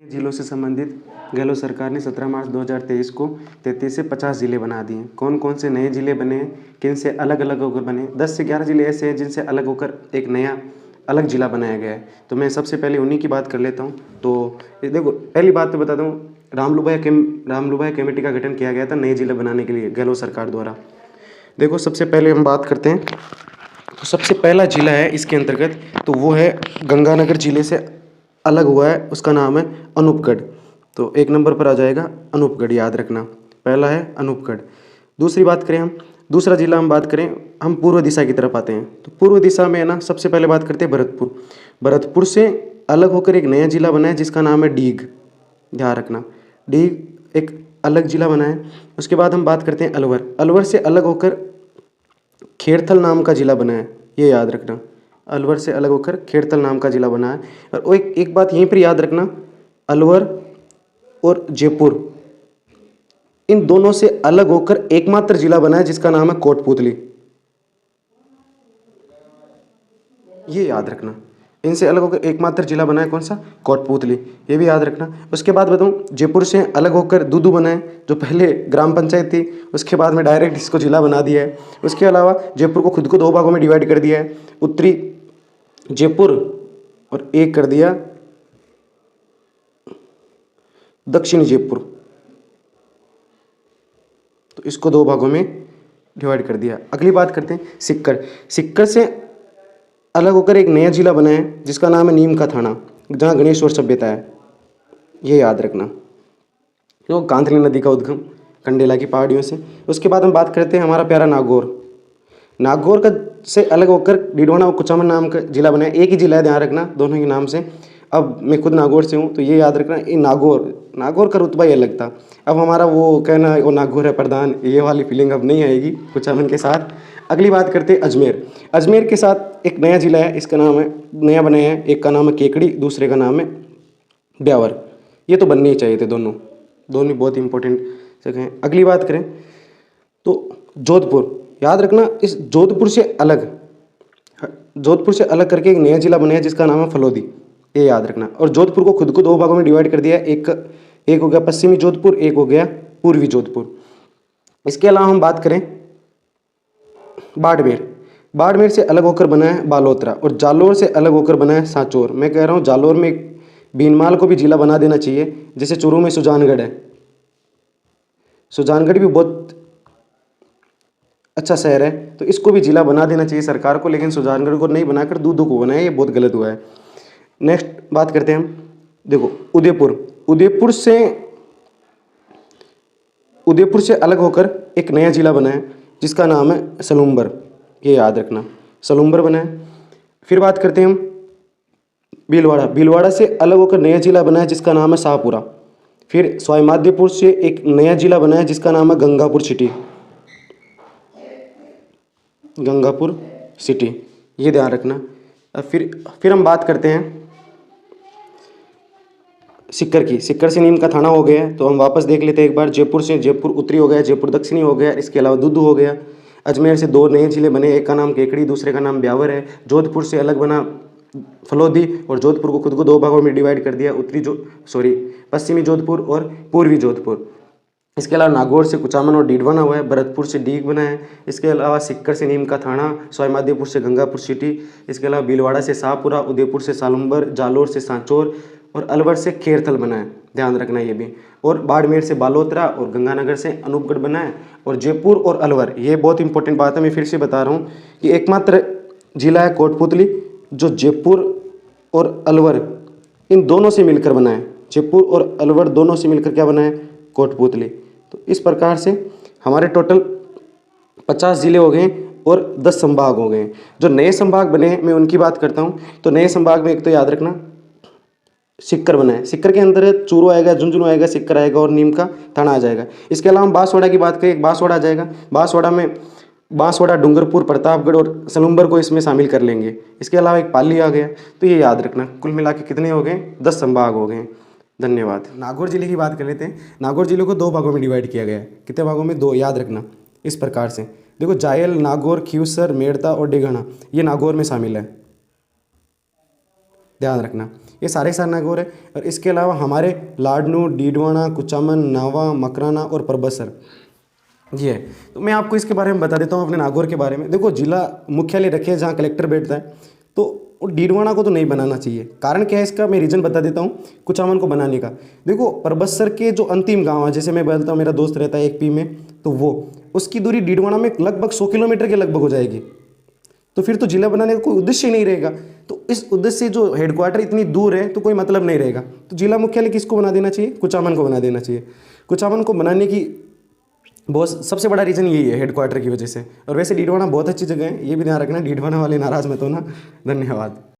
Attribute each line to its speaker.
Speaker 1: जिलों से संबंधित गहलोत सरकार ने 17 मार्च 2023 को 33 से 50 जिले बना दिए। कौन कौन से नए जिले बने, किन से अलग अलग होकर बने। 10 से 11 जिले ऐसे हैं जिनसे अलग होकर एक नया अलग जिला बनाया गया है। तो मैं सबसे पहले उन्हीं की बात कर लेता हूँ। तो ये देखो, पहली बात तो बताता हूँ, रामलुभाया कमेटी का गठन किया गया था नए जिले बनाने के लिए गहलोत सरकार द्वारा। देखो, सबसे पहले हम बात करते हैं, तो सबसे पहला जिला है इसके अंतर्गत, तो वो है गंगानगर जिले से अलग हुआ है, उसका नाम है अनूपगढ़। तो एक नंबर पर आ जाएगा अनूपगढ़, याद रखना, पहला है अनूपगढ़। दूसरी बात करें हम, दूसरा जिला हम बात करें, हम पूर्व दिशा की तरफ आते हैं। तो पूर्व दिशा में है ना, सबसे पहले बात करते हैं भरतपुर। भरतपुर से अलग होकर एक नया जिला बना है जिसका नाम है डीग, ध्यान रखना, डीग एक अलग जिला बना है। उसके बाद हम बात करते हैं अलवर। अलवर से अलग होकर खेड़थल नाम का जिला बना है, ये याद रखना, अलवर से अलग होकर खेड़थल नाम का जिला बना है। और वो एक बात यहीं पर याद रखना, अलवर और जयपुर, इन दोनों से अलग होकर एकमात्र जिला बना है जिसका नाम है कोटपूतली, ये याद रखना। इनसे अलग होकर एकमात्र जिला बना है कौन सा, कोटपूतली, ये भी याद रखना। उसके बाद बताऊं, जयपुर से अलग होकर दूदू बना है, जो पहले ग्राम पंचायत थी, उसके बाद में डायरेक्ट इसको जिला बना दिया है। उसके अलावा जयपुर को खुद को दो भागों में डिवाइड कर दिया है, उत्तरी जयपुर और एक कर दिया दक्षिणी जयपुर, तो इसको दो भागों में डिवाइड कर दिया। अगली बात करते हैं सिक्कर। सिक्कर से अलग होकर एक नया जिला बना है जिसका नाम है नीम का थाना, जहाँ गणेश्वर सभ्यता है, ये याद रखना, जो कांतली नदी का उद्गम कंडेला की पहाड़ियों से। उसके बाद हम बात करते हैं हमारा प्यारा नागौर। नागौर का से अलग होकर डिडोना और कुचामन नाम का जिला बना है, एक ही जिला है, ध्यान रखना दोनों के नाम से। अब मैं खुद नागौर से हूँ, तो ये याद रखना, ये नागौर का रुतबा ये अलग था। अब हमारा वो कहना वो नागौर है प्रधान, ये वाली फीलिंग अब नहीं आएगी कुचामन के साथ। अगली बात करते हैं अजमेर। अजमेर के साथ एक नया जिला है, इसका नाम है, नया बनाया है, एक का नाम है केकड़ी, दूसरे का नाम है ब्यावर। ये तो बनने ही चाहिए थे, दोनों बहुत इंपॉर्टेंट जगह हैं। अगली बात करें तो जोधपुर, याद रखना, इस जोधपुर से अलग करके एक नया जिला बनाया जिसका नाम है फलोदी, ये याद रखना। और जोधपुर को खुद को दो भागों में डिवाइड कर दिया, एक हो गया पश्चिमी जोधपुर, एक हो गया पूर्वी जोधपुर। इसके अलावा हम बात करें बाड़मेर से अलग होकर बना है बालोतरा, और जालोर से अलग होकर बना है सांचौर। मैं कह रहा हूँ जालोर में भीनमाल को भी जिला बना देना चाहिए, जैसे चूरू में सुजानगढ़ है, सुजानगढ़ भी बहुत अच्छा शहर है, तो इसको भी जिला बना देना चाहिए सरकार को, लेकिन सुजानगढ़ को नहीं बनाकर दूदू को बनाया, ये बहुत गलत हुआ है। नेक्स्ट बात करते हैं हम, देखो उदयपुर से अलग होकर एक नया जिला बना है जिसका नाम है सलूम्बर, ये याद रखना, सलूम्बर बना है। फिर बात करते हैं हम भीलवाड़ा से अलग होकर नया जिला बना है जिसका नाम है शाहपुरा। फिर सवाईमाधोपुर से एक नया जिला बना है जिसका नाम है गंगापुर सिटी, ये ध्यान रखना। फिर हम बात करते हैं सिक्कर की। सिक्कर से नीम का थाना हो गया है, तो हम वापस देख लेते हैं एक बार। जयपुर उत्तरी हो गया, जयपुर दक्षिणी हो गया, इसके अलावा दूदू हो गया। अजमेर से दो नए जिले बने, एक का नाम केकड़ी, दूसरे का नाम ब्यावर है। जोधपुर से अलग बना फलोदी, और जोधपुर को खुद को दो भागों में डिवाइड कर दिया, पश्चिमी जोधपुर और पूर्वी जोधपुर। इसके अलावा नागौर से कुचामन और डीड बना हुआ है, भरतपुर से डीग बना है। इसके अलावा सिक्कर से नीम का थाना, सवाईमाधोपुर से गंगापुर सिटी, इसके अलावा भीलवाड़ा से शाहपुरा, उदयपुर से सालुम्बर, जालोर से सांचौर और अलवर से खेड़थल बना है, ध्यान रखना ये भी। और बाड़मेर से बालोतरा और गंगानगर से अनूपगढ़ बना है। और जयपुर और अलवर, ये बहुत इंपॉर्टेंट बात है, मैं फिर से बता रहा हूँ कि एकमात्र जिला है कोटपूतली, जो जयपुर और अलवर इन दोनों से मिलकर बना है। जयपुर और अलवर दोनों से मिलकर क्या बना है, कोटपूतली। तो इस प्रकार से हमारे टोटल 50 जिले हो गए और 10 संभाग हो गए। जो नए संभाग बने हैं मैं उनकी बात करता हूँ। तो नए संभाग में एक तो याद रखना सिक्कर बना है, सिक्कर के अंदर चूरू आएगा, झुंझुनू आएगा, सिक्कर आएगा और नीम का थाना आ जाएगा। इसके अलावा हम बांसवाड़ा की बात करें, बांसवाड़ा आ जाएगा। बांसवाड़ा में बांसवाड़ा, डूंगरपुर, प्रतापगढ़ और सलूम्बर को इसमें शामिल कर लेंगे। इसके अलावा एक पाली आ गया। तो ये याद रखना, कुल मिला के कितने हो गए, 10 संभाग हो गए। धन्यवाद। नागौर जिले की बात कर लेते हैं। नागौर जिले को दो भागों में डिवाइड किया गया है। कितने भागों में, दो, याद रखना इस प्रकार से। देखो, जायल, नागौर, खीवसर, मेड़ता और डिघाना, ये नागौर में शामिल है, ध्यान रखना। ये सारे सारे नागौर है। और इसके अलावा हमारे लाडनू, डीडवाना, कुचामन, नावा, मकराना और परबसर ये है। तो मैं आपको इसके बारे में बता देता हूँ अपने नागौर के बारे में। देखो, जिला मुख्यालय रखे हैं जहाँ कलेक्टर बैठता है, तो डीडवाना को तो नहीं बनाना चाहिए। कारण क्या है इसका, मैं रीज़न बता देता हूँ कुचामन को बनाने का। देखो, परबसर के जो अंतिम गांव है, जैसे मैं बोलता हूँ मेरा दोस्त रहता है एक पी में, तो वो उसकी दूरी डीडवाना में लगभग 100 किलोमीटर के लगभग हो जाएगी। तो फिर तो जिला बनाने का कोई उद्देश्य ही नहीं रहेगा। तो इस उद्देश्य से जो हेडक्वार्टर इतनी दूर है तो कोई मतलब नहीं रहेगा। तो जिला मुख्यालय किसको बना देना चाहिए, कुचामन को बना देना चाहिए। कुचामन को बनाने की बहुत सबसे बड़ा रीज़न यही है, हेडक्वार्टर की वजह से। और वैसे डीडवाना बहुत अच्छी जगह है, ये भी ध्यान रखना, डीडवाना वाले नाराज़ मत होना। धन्यवाद।